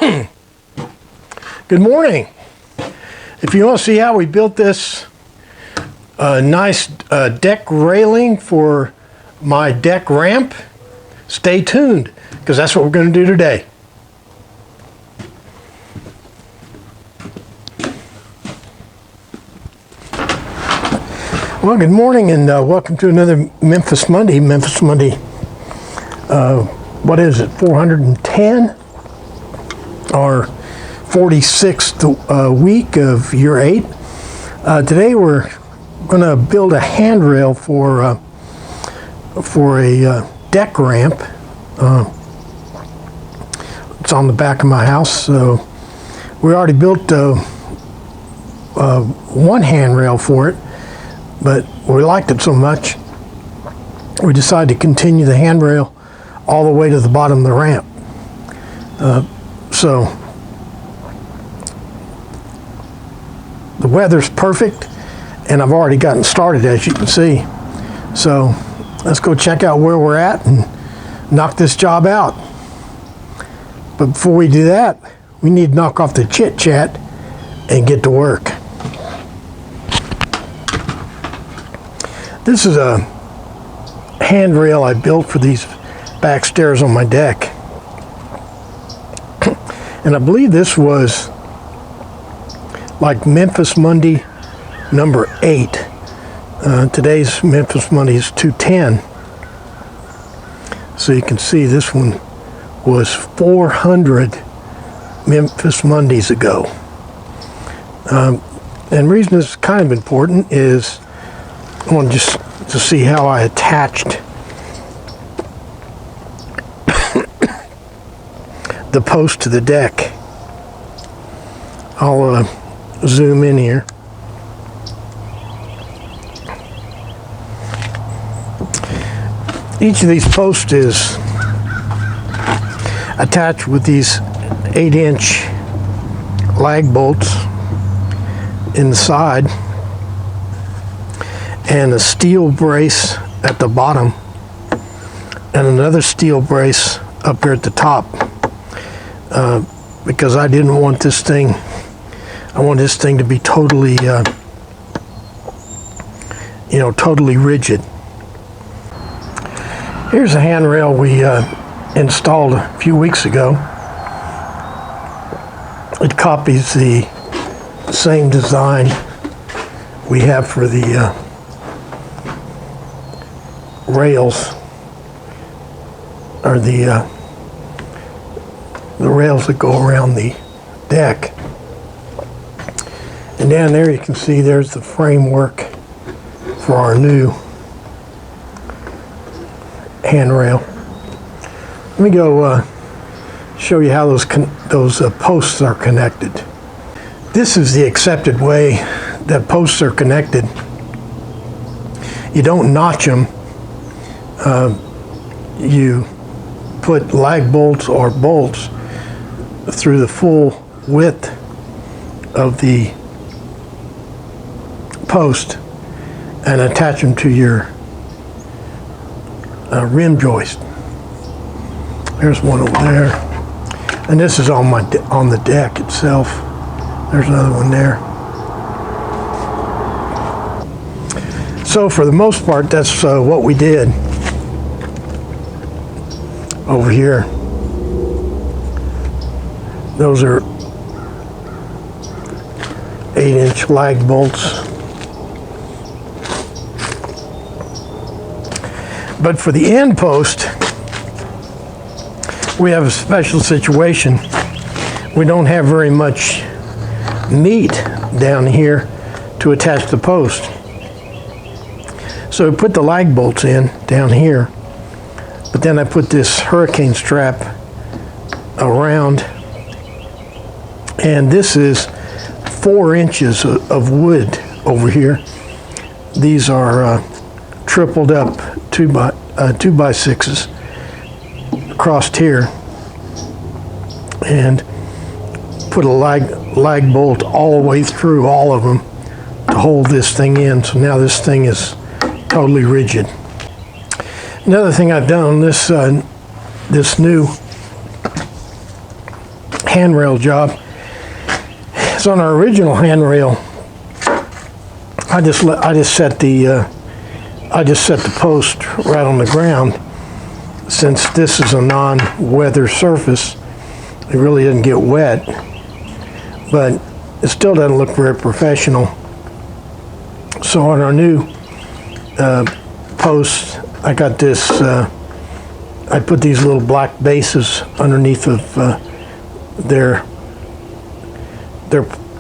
Good morning. If you want to see how we built this nice deck railing for my deck ramp, stay tuned, because that's what we're going to do today. Well, good morning and welcome to another Memphis Monday. What is it, 410? Our 46th week of year 8. Today we're going to build a handrail for a deck ramp. It's on the back of my house, so we already built one handrail for it, but we liked it so much we decided to continue the handrail all the way to the bottom of the ramp. So the weather's perfect and I've already gotten started, as you can see. So let's go check out where we're at and knock this job out. But before we do that, we need to knock off the chit chat and get to work. This is a handrail I built for these back stairs on my deck. And I believe this was like Memphis Monday number 8. Today's Memphis Monday is 210. So you can see this one was 400 Memphis Mondays ago. And the reason this is kind of important is I want just to see how I attached the post to the deck. I'll zoom in here. Each of these posts is attached with these 8-inch lag bolts in the side and a steel brace at the bottom and another steel brace up here at the top. Because I didn't want this thing, I want this thing to be totally, totally rigid. Here's a handrail we installed a few weeks ago. It copies the same design we have for the rails, or the rails that go around the deck. And down there you can see there's the framework for our new handrail. Let me go show you how those posts are connected. This is the accepted way that posts are connected. You don't notch them. You put lag bolts or bolts through the full width of the post and attach them to your rim joist. There's one over there, and this is on the deck itself. There's another one there. So for the most part, that's what we did over here. Those are 8-inch lag bolts. But for the end post, we have a special situation. We don't have very much meat down here to attach the post. So we put the lag bolts in down here, but then I put this hurricane strap around, and this is 4 inches of wood over here. These are tripled up 2x6s across here, and put a lag bolt all the way through all of them to hold this thing in. So now this thing is totally rigid. Another thing I've done on this new handrail job. So on our original handrail, I just set the post right on the ground. Since this is a non-weather surface, it really doesn't get wet, but it still doesn't look very professional. So on our new posts, I got this. I put these little black bases underneath of their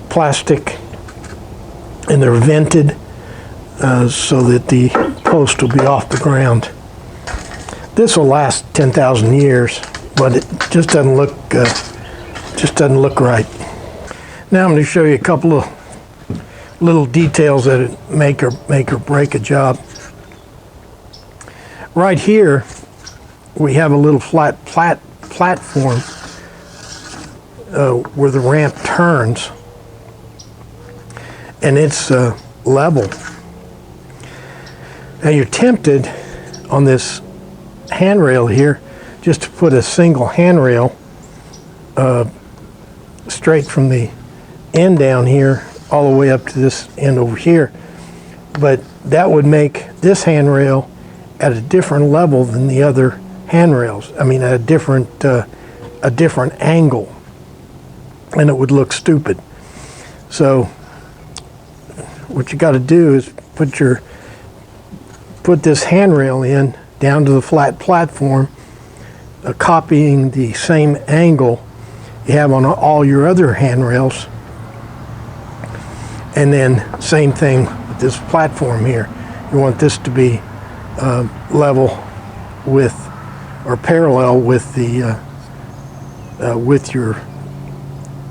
plastic, and they're vented so that the post will be off the ground. This will last 10,000 years, but it just doesn't look right. Now I'm going to show you a couple of little details that make or break a job. Right here, we have a little flat platform where the ramp turns, and it's level. Now you're tempted on this handrail here just to put a single handrail straight from the end down here all the way up to this end over here, but that would make this handrail at a different level than the other handrails. I mean, at a different angle, and it would look stupid. So what you got to do is put this handrail in down to the flat platform, copying the same angle you have on all your other handrails, and then same thing with this platform here. You want this to be level with or parallel with the with your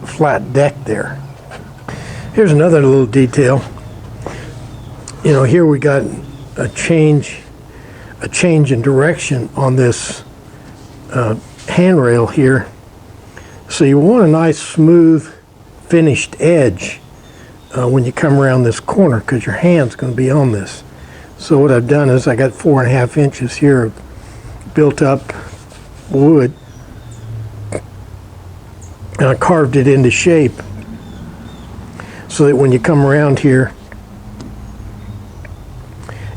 flat deck there. Here's another little detail. You know, here we got a change in direction on this handrail here. So you want a nice smooth finished edge when you come around this corner, because your hand's going to be on this. So what I've done is I got 4.5 inches here of built up wood, and I carved it into shape so that when you come around here,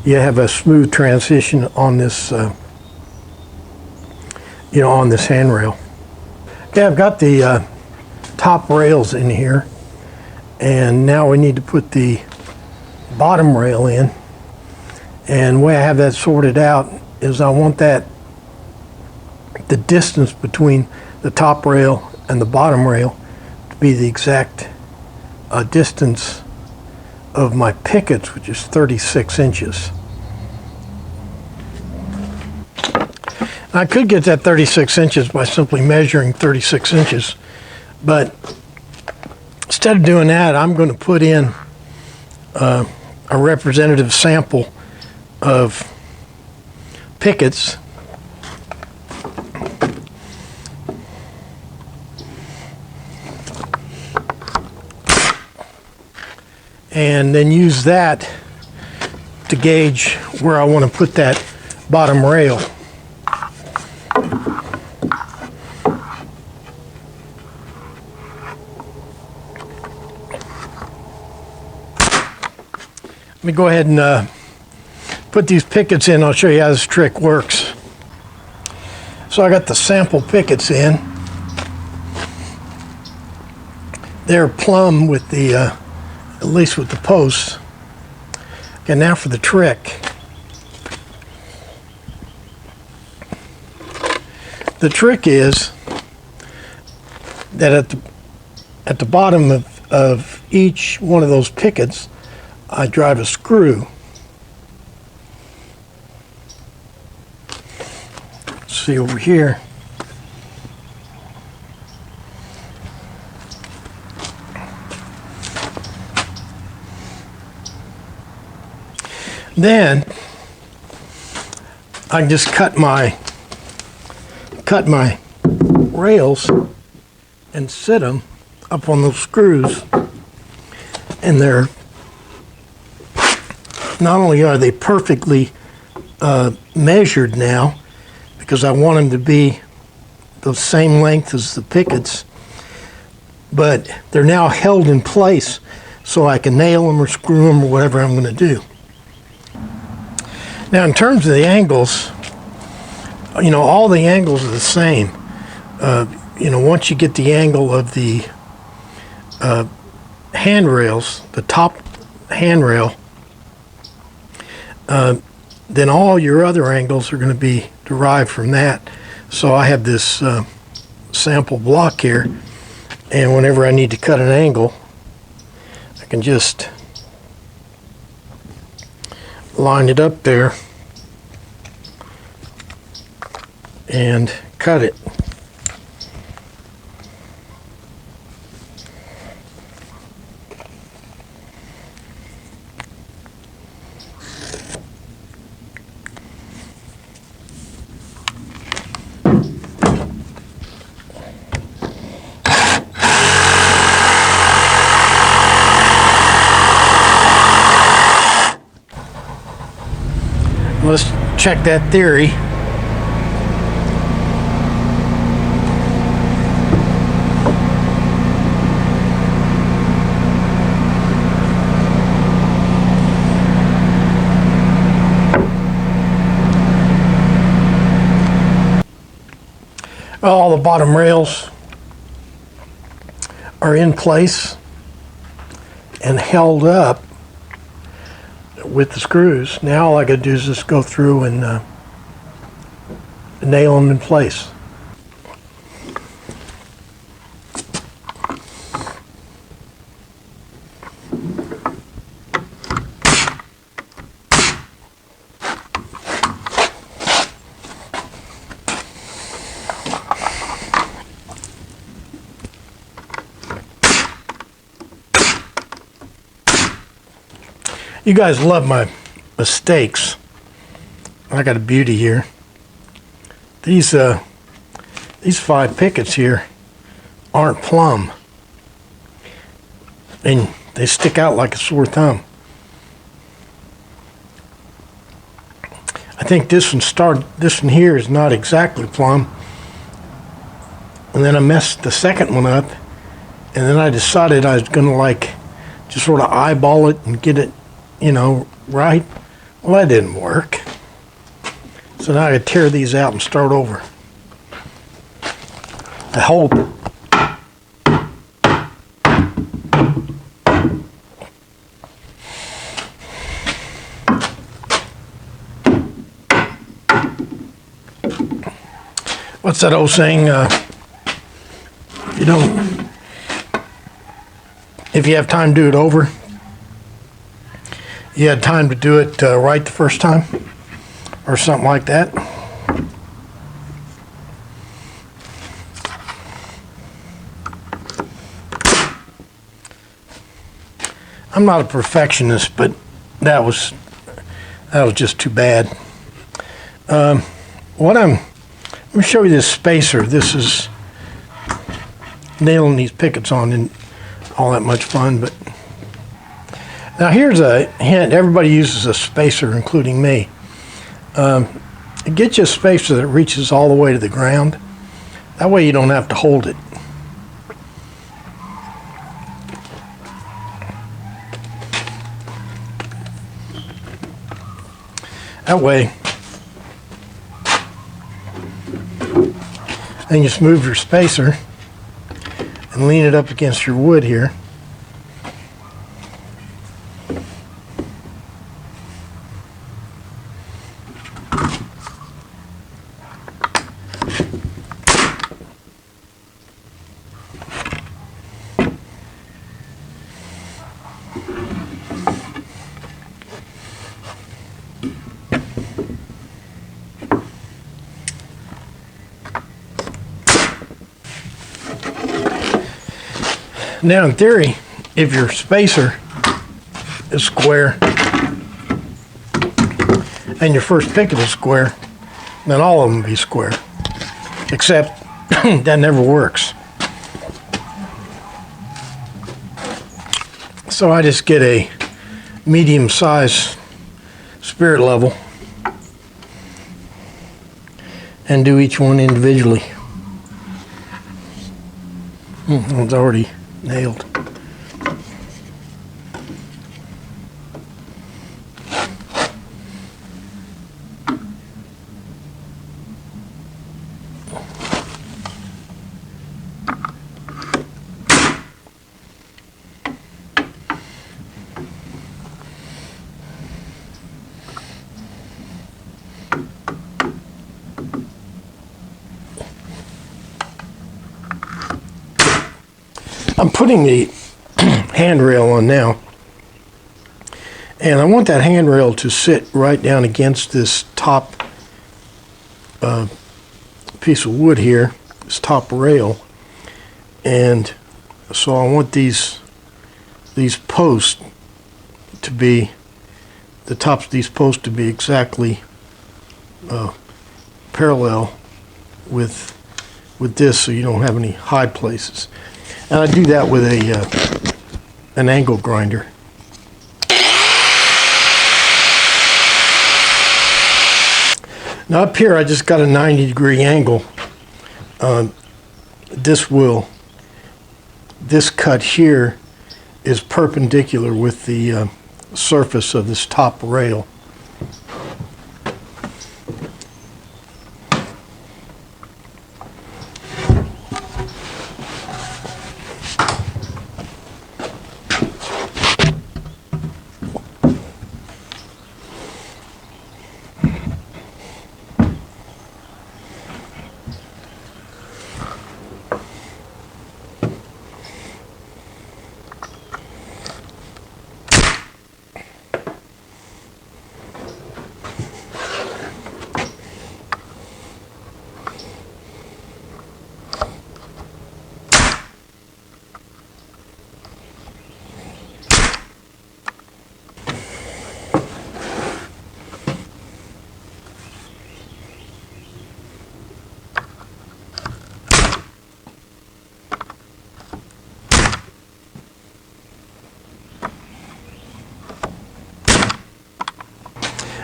you have a smooth transition on this, on this handrail. Okay, I've got the top rails in here, and now we need to put the bottom rail in. And the way I have that sorted out is I want the distance between the top rail and the bottom rail to be the exact distance of my pickets, which is 36 inches. I could get that 36 inches by simply measuring 36 inches, but instead of doing that, I'm going to put in a representative sample of pickets. And then use that to gauge where I want to put that bottom rail. Let me go ahead and put these pickets in. I'll show you how this trick works. So I got the sample pickets in. They're plumb with the, at least with the posts. Okay, now for the trick. The trick is that at the bottom of each one of those pickets, I drive a screw. See over here. Then I just cut my rails and sit them up on those screws, and they're not only are they perfectly measured now, because I want them to be the same length as the pickets, but they're now held in place so I can nail them or screw them or whatever I'm going to do. Now, in terms of the angles, you know, all the angles are the same. You know, once you get the angle of the handrails, the top handrail, then all your other angles are going to be derived from that. So I have this sample block here, and whenever I need to cut an angle, I can just line it up there and cut it. Let's check that theory. All the bottom rails are in place and held up with the screws. Now all I got to do is just go through and nail them in place. You guys love my mistakes. I got a beauty here. These 5 pickets here aren't plumb, and they stick out like a sore thumb. I think this one here is not exactly plumb, and then I messed the second one up, and then I decided I was gonna like just sort of eyeball it and get it, you know, right. Well, that didn't work. So now I gotta tear these out and start over. I hope. What's that old saying? You don't, if you have time, do it over. You had time to do it right the first time, or something like that. I'm not a perfectionist, but that was just too bad. Let me show you this spacer. This is nailing these pickets on, and all that much fun, but now here's a hint. Everybody uses a spacer, including me. Get you a spacer that reaches all the way to the ground. That way you don't have to hold it. That way, then you just move your spacer and lean it up against your wood here. Now, in theory, if your spacer is square and your first picket is square, then all of them will be square. Except that never works. So I just get a medium-sized spirit level and do each one individually. It's already nailed. I'm putting the handrail on now, and I want that handrail to sit right down against this top piece of wood here, this top rail, and so I want these posts to be, the tops of these posts to be exactly parallel with this, so you don't have any high places. And I do that with an angle grinder. Now up here I just got a 90-degree angle. This cut here is perpendicular with the surface of this top rail.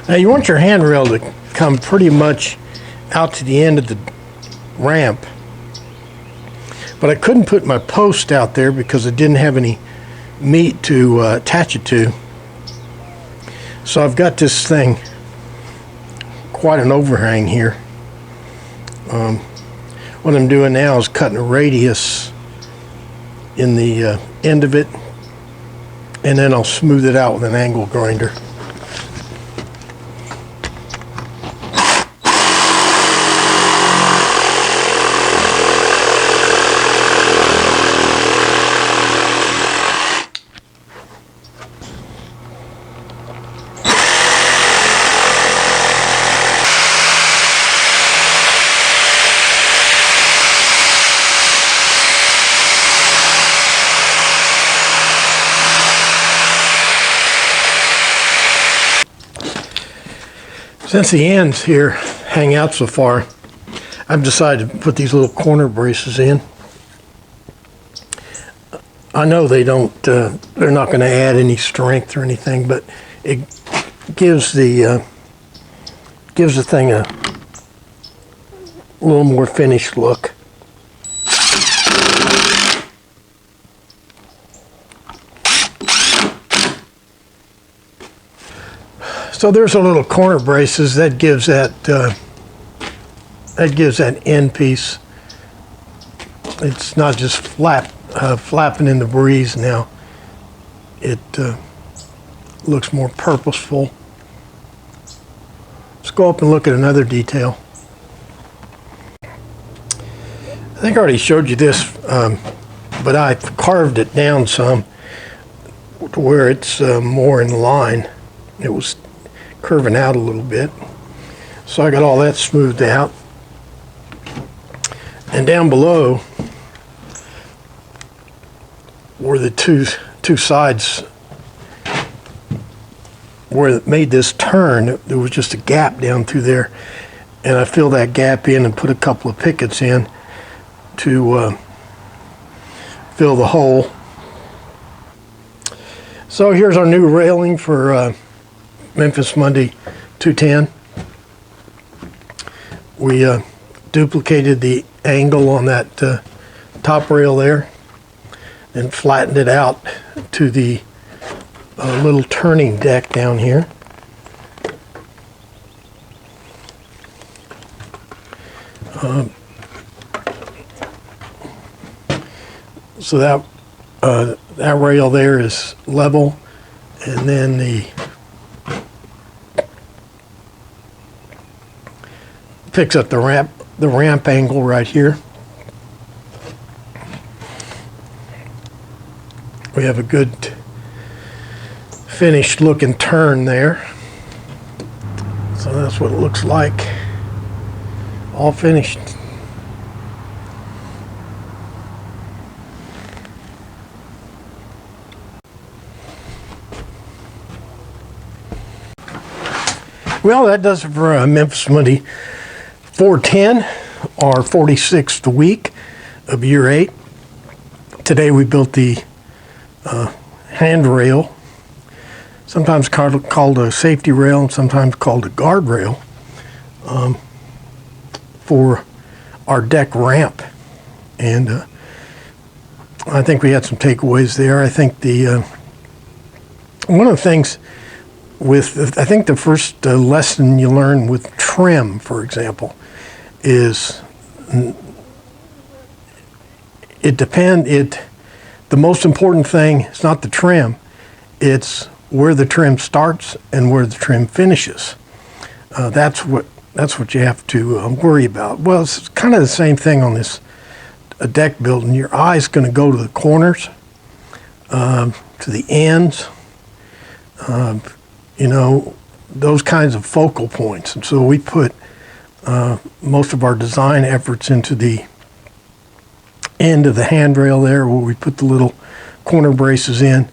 Now you want your handrail to come pretty much out to the end of the ramp, but I couldn't put my post out there because I didn't have any meat to attach it to. So I've got this thing, quite an overhang here. What I'm doing now is cutting a radius in the end of it, and then I'll smooth it out with an angle grinder. Since the ends here hang out so far, I've decided to put these little corner braces in. I know they don't, they're not going to add any strength or anything, but it gives the thing a little more finished look. So there's a little corner braces that gives that end piece. It's not just flapping in the breeze now. It looks more purposeful. Let's go up and look at another detail. I think I already showed you this, but I carved it down some to where it's more in line. It was curving out a little bit. So I got all that smoothed out. And down below, where the two sides where it made this turn, there was just a gap down through there, and I filled that gap in and put a couple of pickets in to fill the hole. So here's our new railing for Memphis Monday 210. We duplicated the angle on that top rail there. and flattened it out to the little turning deck down here. So that rail there is level, and then the picks up the ramp angle right here. We have a good finished looking turn there. So that's what it looks like, all finished. Well, that does it for Memphis Monday 410, our 46th week of year 8. Today we built the handrail, sometimes called a safety rail and sometimes called a guardrail, for our deck ramp. And I think we had some takeaways there. I think one of the things I think the first lesson you learn with trim, for example, is the most important thing is not the trim, it's where the trim starts and where the trim finishes. That's what you have to worry about. Well, it's kind of the same thing on this deck building. Your eye's going to go to the corners, to the ends, those kinds of focal points. And so we put most of our design efforts into the end of the handrail there, where we put the little corner braces in,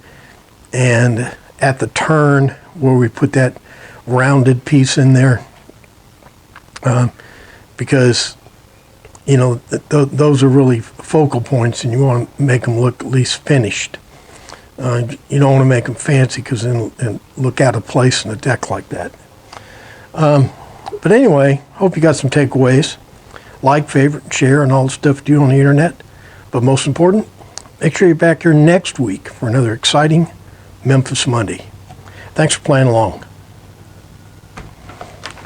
and at the turn where we put that rounded piece in there, because those are really focal points, and you want to make them look at least finished. You don't want to make them fancy, because then look out of place in a deck like that. But anyway, hope you got some takeaways. Like, favorite, and share, and all the stuff you do on the internet. But most important, make sure you're back here next week for another exciting Memphis Monday. Thanks for playing along.